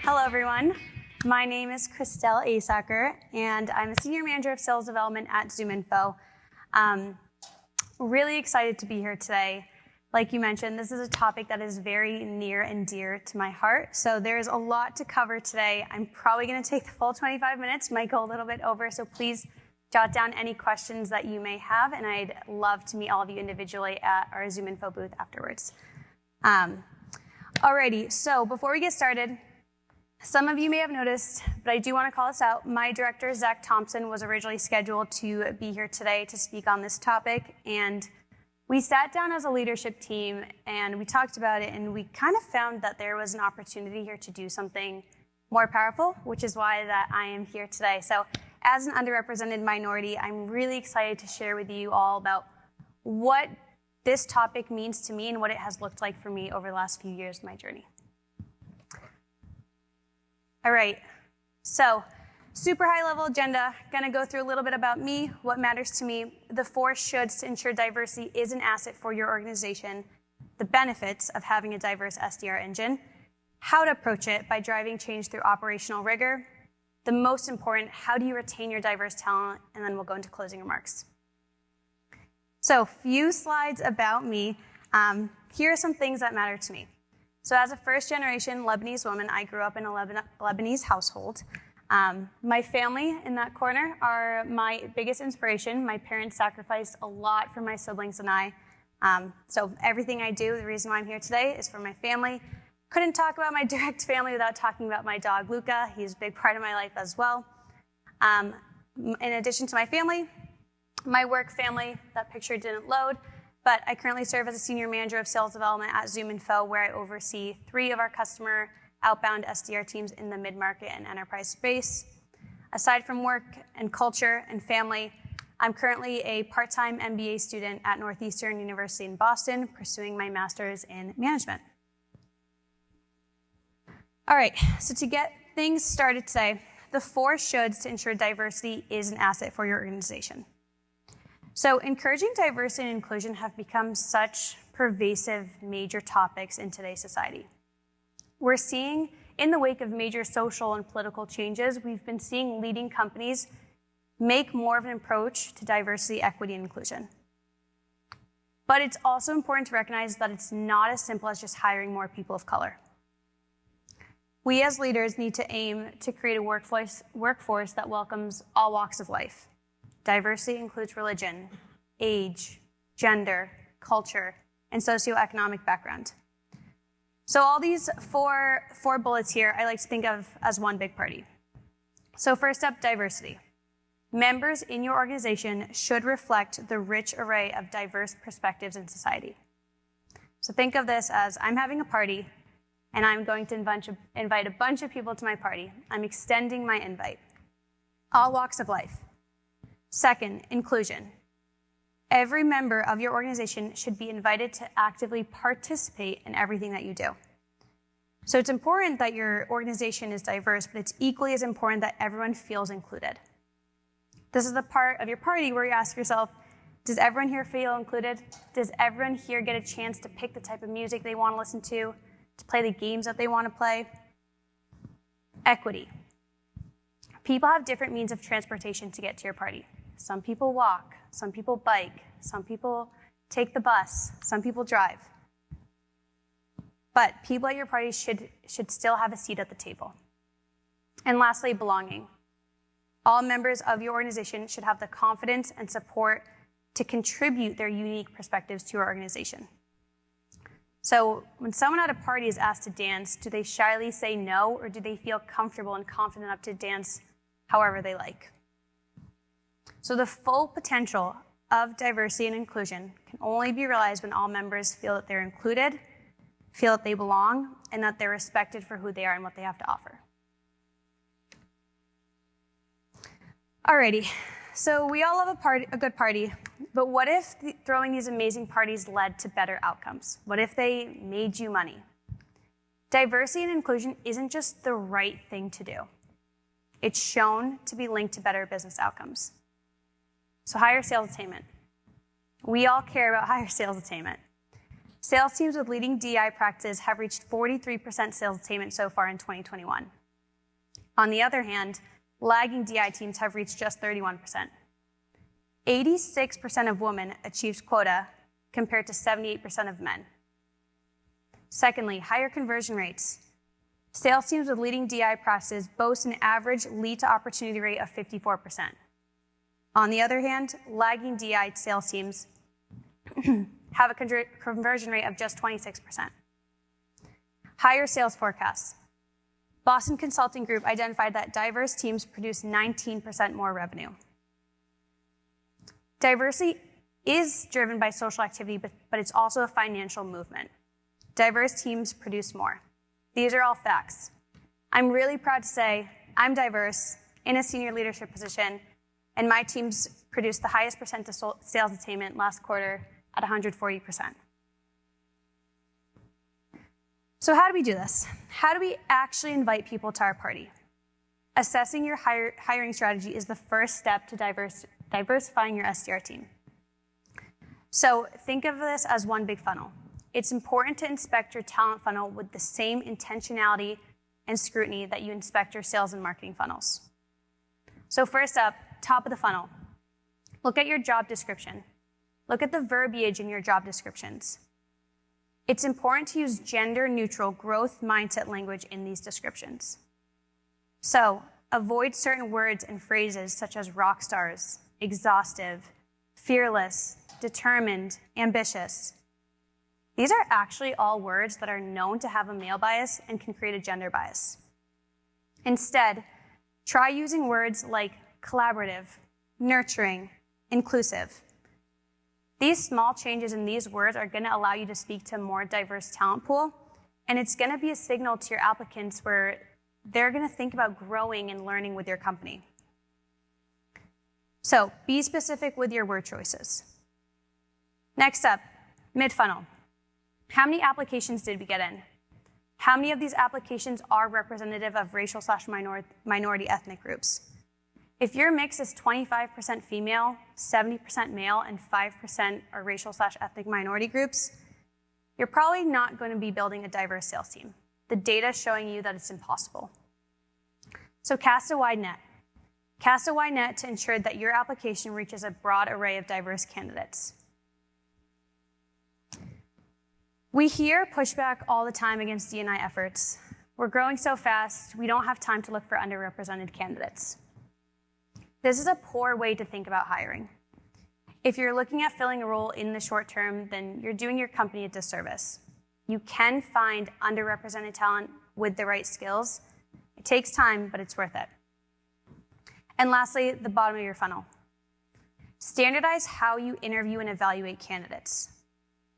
Hello, everyone. My name is Krystelle Asaker, and I'm a Senior Manager of Sales Development at ZoomInfo. Really excited to be here today. Like you mentioned, this is a topic that is very near and dear to my heart, so there's a lot to cover today. I'm probably going to take the full 25 minutes, might go a little bit over, so please jot down any questions that you may have, and I'd love to meet all of you individually at our ZoomInfo booth afterwards. Alrighty, so before we get started, some of you may have noticed, but I do want to call this out. My director, Zach Thompson, was originally scheduled to be here today to speak on this topic, and we sat down as a leadership team and we talked about it, and we kind of found that there was an opportunity here to do something more powerful, which is why that I am here today. So as an underrepresented minority, I'm really excited to share with you all about what this topic means to me and what it has looked like for me over the last few years of my journey. All right, so super high level agenda, gonna go through a little bit about me, what matters to me, the 4 shoulds to ensure diversity is an asset for your organization, the benefits of having a diverse SDR engine, how to approach it by driving change through operational rigor, the most important, how do you retain your diverse talent, and then we'll go into closing remarks. So, few slides about me. Here are some things that matter to me. So as a first-generation Lebanese woman, I grew up in a Lebanese household. My family in that corner are my biggest inspiration. My parents sacrificed a lot for my siblings and I. So everything I do, the reason why I'm here today is for my family. Couldn't talk about my direct family without talking about my dog, Luca. He's a big part of my life as well. In addition to my family, my work family, that picture didn't load, but I currently serve as a Senior Manager of Sales Development at ZoomInfo, where I oversee 3 of our customer outbound SDR teams in the mid-market and enterprise space. Aside from work and culture and family, I'm currently a part-time MBA student at Northeastern University in Boston, pursuing my master's in management. All right, so to get things started today, the 4 shoulds to ensure diversity is an asset for your organization. So encouraging diversity and inclusion have become such pervasive major topics in today's society. We're seeing, in the wake of major social and political changes, we've been seeing leading companies make more of an approach to diversity, equity, and inclusion. But it's also important to recognize that it's not as simple as just hiring more people of color. We as leaders need to aim to create a workforce that welcomes all walks of life. Diversity includes religion, age, gender, culture, and socioeconomic background. So all these four bullets here, I like to think of as one big party. So first up, diversity. Members in your organization should reflect the rich array of diverse perspectives in society. So think of this as I'm having a party, and I'm going to invite a bunch of people to my party. I'm extending my invite. All walks of life. Second, inclusion. Every member of your organization should be invited to actively participate in everything that you do. So it's important that your organization is diverse, but it's equally as important that everyone feels included. This is the part of your party where you ask yourself, does everyone here feel included? Does everyone here get a chance to pick the type of music they want to listen to play the games that they want to play? Equity. People have different means of transportation to get to your party. Some people walk, some people bike, some people take the bus, some people drive. But people at your party should still have a seat at the table. And lastly, belonging. All members of your organization should have the confidence and support to contribute their unique perspectives to your organization. So when someone at a party is asked to dance, do they shyly say no, or do they feel comfortable and confident enough to dance however they like? So the full potential of diversity and inclusion can only be realized when all members feel that they're included, feel that they belong, and that they're respected for who they are and what they have to offer. Alrighty, so we all love a good party, but what if throwing these amazing parties led to better outcomes? What if they made you money? Diversity and inclusion isn't just the right thing to do. It's shown to be linked to better business outcomes. So higher sales attainment. We all care about higher sales attainment. Sales teams with leading DEI practices have reached 43% sales attainment so far in 2021. On the other hand, lagging DEI teams have reached just 31%. 86% of women achieved quota compared to 78% of men. Secondly, higher conversion rates. Sales teams with leading DEI practices boast an average lead to opportunity rate of 54%. On the other hand, lagging DEI sales teams have a conversion rate of just 26%. Higher sales forecasts. Boston Consulting Group identified that diverse teams produce 19% more revenue. Diversity is driven by social activity, but it's also a financial movement. Diverse teams produce more. These are all facts. I'm really proud to say I'm diverse in a senior leadership position, and my teams produced the highest percent of sales attainment last quarter at 140%. So how do we do this? How do we actually invite people to our party? Assessing your hiring strategy is the first step to diversifying your SDR team. So think of this as one big funnel. It's important to inspect your talent funnel with the same intentionality and scrutiny that you inspect your sales and marketing funnels. So first up, top of the funnel. Look at your job description. Look at the verbiage in your job descriptions. It's important to use gender-neutral growth mindset language in these descriptions. So avoid certain words and phrases such as rock stars, exhaustive, fearless, determined, ambitious. These are actually all words that are known to have a male bias and can create a gender bias. Instead, try using words like collaborative, nurturing, inclusive. These small changes in these words are going to allow you to speak to a more diverse talent pool, and it's going to be a signal to your applicants where they're going to think about growing and learning with your company. So be specific with your word choices. Next up, mid-funnel. How many applications did we get in? How many of these applications are representative of racial/minority ethnic groups? If your mix is 25% female, 70% male, and 5% are racial/ethnic minority groups, you're probably not going to be building a diverse sales team. The data is showing you that it's impossible. So cast a wide net. Cast a wide net to ensure that your application reaches a broad array of diverse candidates. We hear pushback all the time against D&I efforts. We're growing so fast, we don't have time to look for underrepresented candidates. This is a poor way to think about hiring. If you're looking at filling a role in the short term, then you're doing your company a disservice. You can find underrepresented talent with the right skills. It takes time, but it's worth it. And lastly, the bottom of your funnel. Standardize how you interview and evaluate candidates.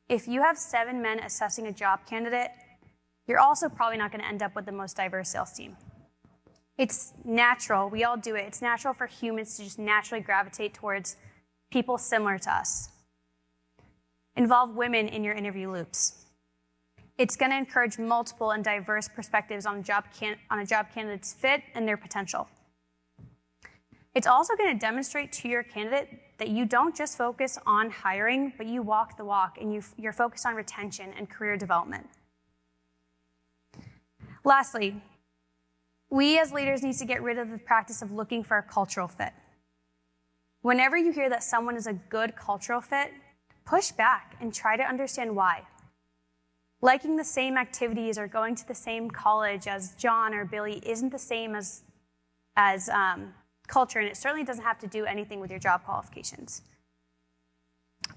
If you have 7 men assessing a job candidate, you're also probably not going to end up with the most diverse sales team. It's natural, we all do it. It's natural for humans to just naturally gravitate towards people similar to us. Involve women in your interview loops. It's going to encourage multiple and diverse perspectives on a job candidate's fit and their potential. It's also going to demonstrate to your candidate that you don't just focus on hiring, but you walk the walk and you're focused on retention and career development. Lastly, we as leaders need to get rid of the practice of looking for a cultural fit. Whenever you hear that someone is a good cultural fit, push back and try to understand why. Liking the same activities or going to the same college as John or Billy isn't the same as culture, and it certainly doesn't have to do anything with your job qualifications.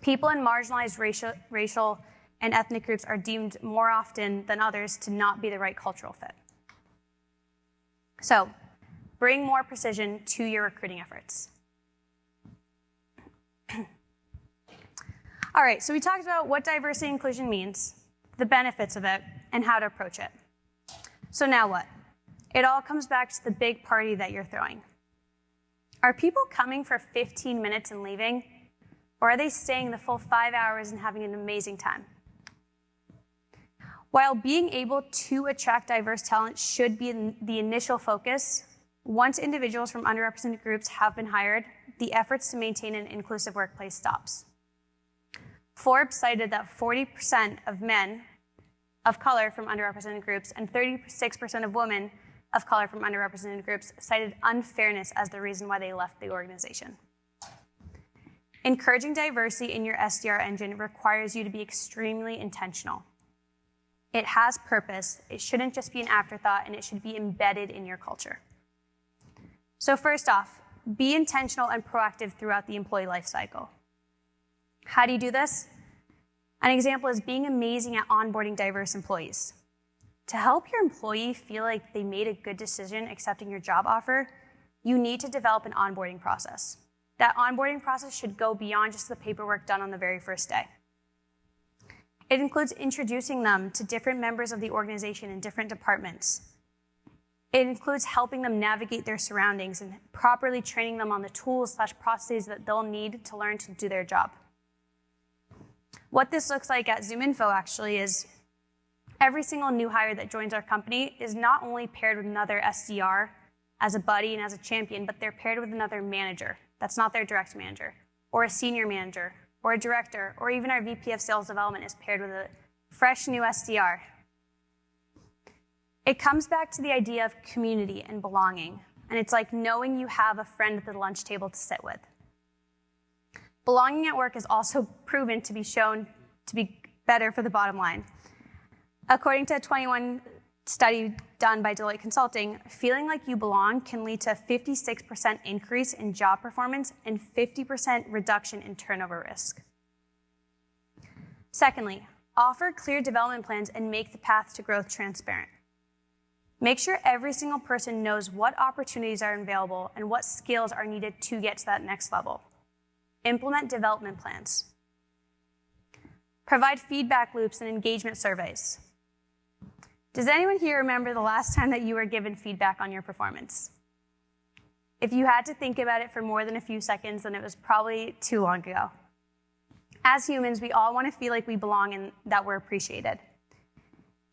People in marginalized racial and ethnic groups are deemed more often than others to not be the right cultural fit. So, bring more precision to your recruiting efforts. All right, so we talked about what diversity and inclusion means, the benefits of it, and how to approach it. So now what? It all comes back to the big party that you're throwing. Are people coming for 15 minutes and leaving, or are they staying the full 5 hours and having an amazing time? While being able to attract diverse talent should be the initial focus, once individuals from underrepresented groups have been hired, the efforts to maintain an inclusive workplace stops. Forbes cited that 40% of men of color from underrepresented groups and 36% of women of color from underrepresented groups cited unfairness as the reason why they left the organization. Encouraging diversity in your SDR engine requires you to be extremely intentional. It has purpose, it shouldn't just be an afterthought, and it should be embedded in your culture. So first off, be intentional and proactive throughout the employee life cycle. How do you do this? An example is being amazing at onboarding diverse employees. To help your employee feel like they made a good decision accepting your job offer, you need to develop an onboarding process. That onboarding process should go beyond just the paperwork done on the very first day. It includes introducing them to different members of the organization in different departments. It includes helping them navigate their surroundings and properly training them on the tools/processes that they'll need to learn to do their job. What this looks like at ZoomInfo actually is every single new hire that joins our company is not only paired with another SDR as a buddy and as a champion, but they're paired with another manager that's not their direct manager, or a senior manager, or a director, or even our VP of Sales Development is paired with a fresh new SDR. It comes back to the idea of community and belonging, and it's like knowing you have a friend at the lunch table to sit with. Belonging at work is also proven to be shown to be better for the bottom line. According to a 2021 study done by Deloitte Consulting, feeling like you belong can lead to a 56% increase in job performance and 50% reduction in turnover risk. Secondly, offer clear development plans and make the path to growth transparent. Make sure every single person knows what opportunities are available and what skills are needed to get to that next level. Implement development plans. Provide feedback loops and engagement surveys. Does anyone here remember the last time that you were given feedback on your performance? If you had to think about it for more than a few seconds, then it was probably too long ago. As humans, we all want to feel like we belong and that we're appreciated.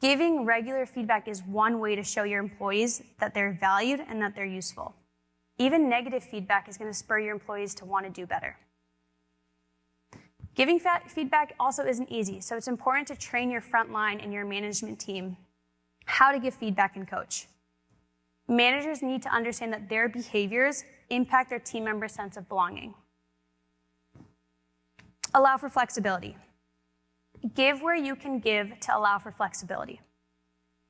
Giving regular feedback is one way to show your employees that they're valued and that they're useful. Even negative feedback is going to spur your employees to want to do better. Giving feedback also isn't easy, so it's important to train your front line and your management team how to give feedback and coach. Managers need to understand that their behaviors impact their team members' sense of belonging. Allow for flexibility. Give where you can give to allow for flexibility.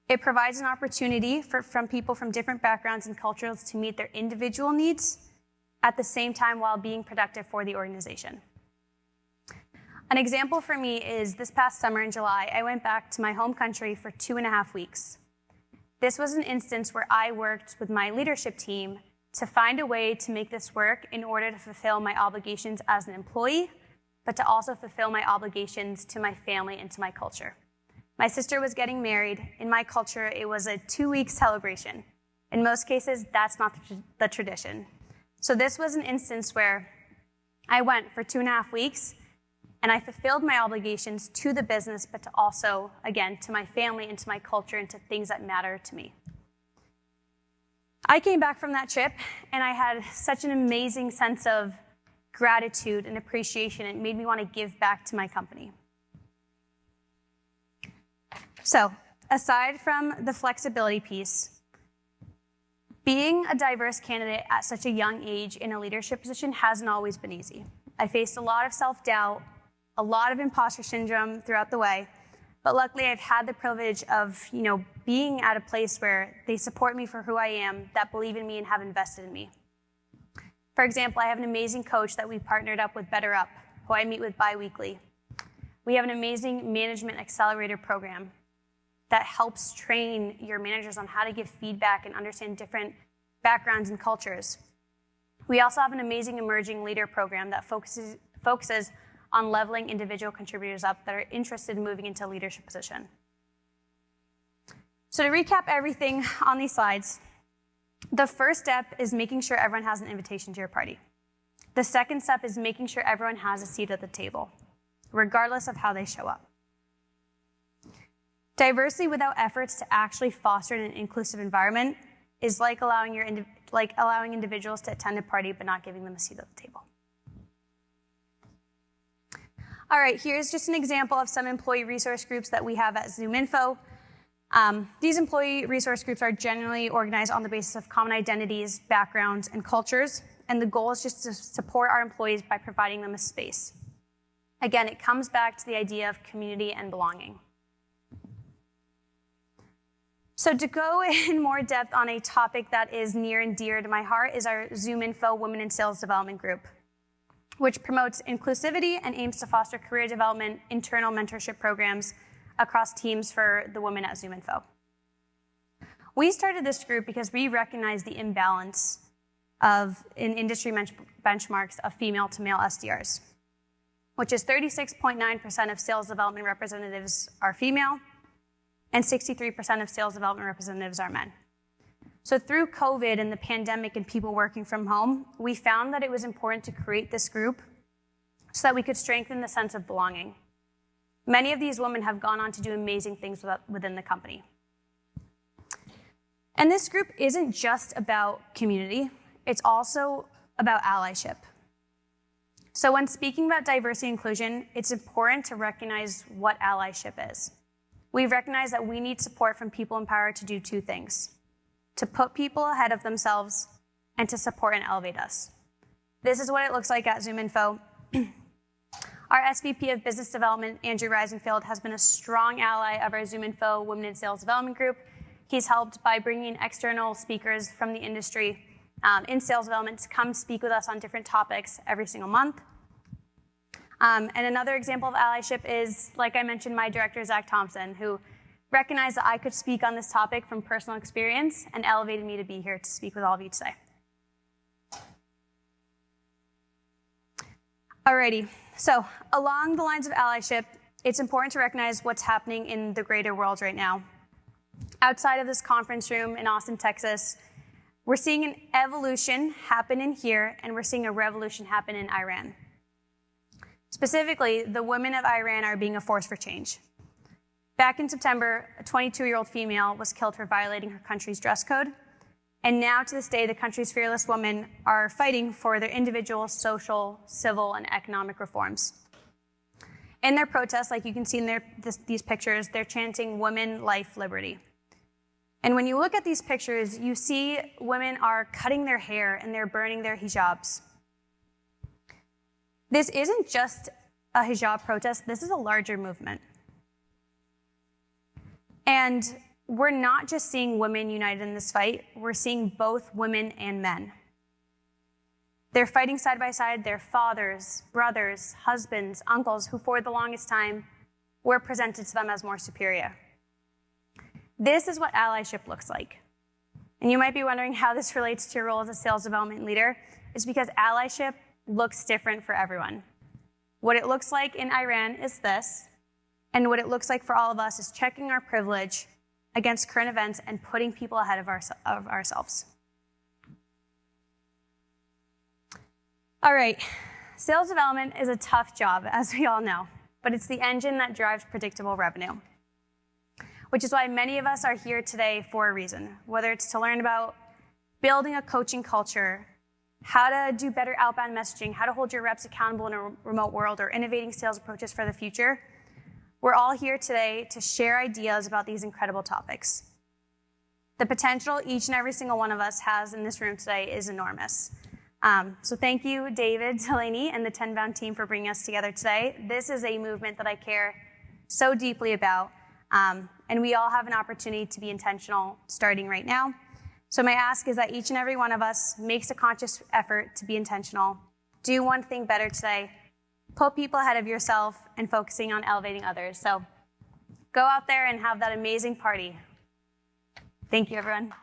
It provides an opportunity from people from different backgrounds and cultures to meet their individual needs at the same time while being productive for the organization. An example for me is this past summer in July, I went back to my home country for 2.5 weeks. This was an instance where I worked with my leadership team to find a way to make this work in order to fulfill my obligations as an employee, but to also fulfill my obligations to my family and to my culture. My sister was getting married. In my culture, it was a 2-week celebration. In most cases, that's not the tradition. So this was an instance where I went for 2.5 weeks, and I fulfilled my obligations to the business, but to also, again, to my family and to my culture and to things that matter to me. I came back from that trip, and I had such an amazing sense of gratitude and appreciation. It made me want to give back to my company. So, aside from the flexibility piece, being a diverse candidate at such a young age in a leadership position hasn't always been easy. I faced a lot of self-doubt, a lot of imposter syndrome throughout the way, but luckily I've had the privilege of, being at a place where they support me for who I am, that believe in me and have invested in me. For example, I have an amazing coach that we partnered up with Better Up, who I meet with bi-weekly. We have an amazing management accelerator program that helps train your managers on how to give feedback and understand different backgrounds and cultures. We also have an amazing emerging leader program that focuses on leveling individual contributors up that are interested in moving into a leadership position. So to recap everything on these slides, the first step is making sure everyone has an invitation to your party. The second step is making sure everyone has a seat at the table, regardless of how they show up. Diversity without efforts to actually foster an inclusive environment is like allowing individuals to attend a party but not giving them a seat at the table. All right, here's just an example of some employee resource groups that we have at ZoomInfo. These employee resource groups are generally organized on the basis of common identities, backgrounds, and cultures, and the goal is just to support our employees by providing them a space. Again, it comes back to the idea of community and belonging. So to go in more depth on a topic that is near and dear to my heart is our ZoomInfo Women in Sales Development Group, which promotes inclusivity and aims to foster career development, internal mentorship programs across teams for the women at ZoomInfo. We started this group because we recognize the imbalance in industry benchmarks of female to male SDRs, which is 36.9% of sales development representatives are female, and 63% of sales development representatives are men. So through COVID and the pandemic and people working from home, we found that it was important to create this group so that we could strengthen the sense of belonging. Many of these women have gone on to do amazing things within the company. And this group isn't just about community, it's also about allyship. So when speaking about diversity and inclusion, it's important to recognize what allyship is. We recognize that we need support from people in power to do two things: to put people ahead of themselves and to support and elevate us. This is what it looks like at ZoomInfo. Our SVP of Business Development, Andrew Reisenfeld, has been a strong ally of our ZoomInfo Women in Sales Development Group. He's helped by bringing external speakers from the industry in sales development to come speak with us on different topics every single month. And another example of allyship is, like I mentioned, my director, Zach Thompson, who recognized that I could speak on this topic from personal experience and elevated me to be here to speak with all of you today. Alrighty, so along the lines of allyship, it's important to recognize what's happening in the greater world right now. Outside of this conference room in Austin, Texas, we're seeing an evolution happen in here, and we're seeing a revolution happen in Iran. Specifically, the women of Iran are being a force for change. Back in September, a 22-year-old female was killed for violating her country's dress code. And now to this day, the country's fearless women are fighting for their individual, social, civil, and economic reforms. In their protests, like you can see in these pictures, they're chanting women, life, liberty. And when you look at these pictures, you see women are cutting their hair and they're burning their hijabs. This isn't just a hijab protest, this is a larger movement. And we're not just seeing women united in this fight, we're seeing both women and men. They're fighting side by side their fathers, brothers, husbands, uncles, who for the longest time were presented to them as more superior. This is what allyship looks like. And you might be wondering how this relates to your role as a sales development leader. It's because allyship looks different for everyone. What it looks like in Iran is this, and what it looks like for all of us is checking our privilege against current events and putting people ahead of ourselves. All right, sales development is a tough job, as we all know, but it's the engine that drives predictable revenue, which is why many of us are here today for a reason, whether it's to learn about building a coaching culture, how to do better outbound messaging, how to hold your reps accountable in a remote world, or innovating sales approaches for the future. We're all here today to share ideas about these incredible topics. The potential each and every single one of us has in this room today is enormous. So thank you, David, Delaney, and the Tenbound team for bringing us together today. This is a movement that I care so deeply about, and we all have an opportunity to be intentional starting right now. So my ask is that each and every one of us makes a conscious effort to be intentional, do one thing better today, put people ahead of yourself, and focusing on elevating others. So go out there and have that amazing party. Thank you, everyone.